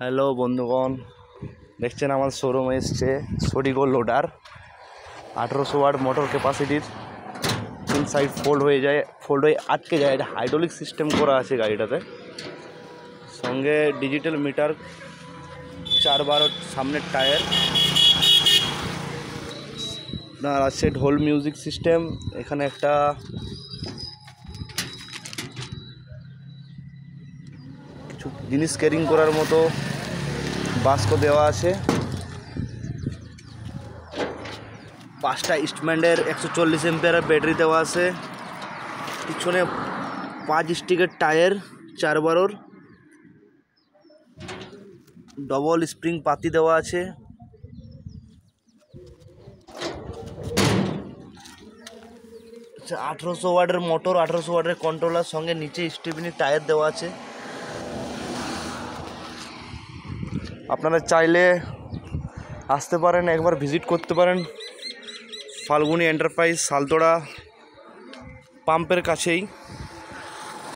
Hello বন্ধুগণ, দেখছেন আমার শোরুমে এসছে সোডিগো লোডার 1800 ওয়াট মোটর ক্যাপাসিটির। তিন সাইড ফোল্ড হয়ে আটকে যায়। এটা হাইড্রোলিক সিস্টেম করা আছে গাড়িটাতে। সঙ্গে ডিজিটাল মিটার, 4/12 সামনের টায়ার, আর আছে ঢোল মিউজিক সিস্টেম। এখানে একটা কিছু জিনিস ক্যারিং করার মতো বাস্ক দেওয়া আছে। 5টা ইস্টম্যানের 140 এম্পিয়ারের ব্যাটারি দেওয়া আছে। পিছনে 5 স্টিকের টায়ার, 4/12 ডবল স্প্রিং পাতি দেওয়া আছে। আচ্ছা, 1800 ওয়াটের মোটর, 1800 ওয়াটের কন্ট্রোলার, সঙ্গে নিচে স্টিফনি টায়ার দেওয়া আছে। আপনারা চাইলে আসতে পারেন, একবার ভিজিট করতে পারেন। ফাল্গুনি এন্টারপ্রাইজ, সালতোড়া পাম্পের কাছেই।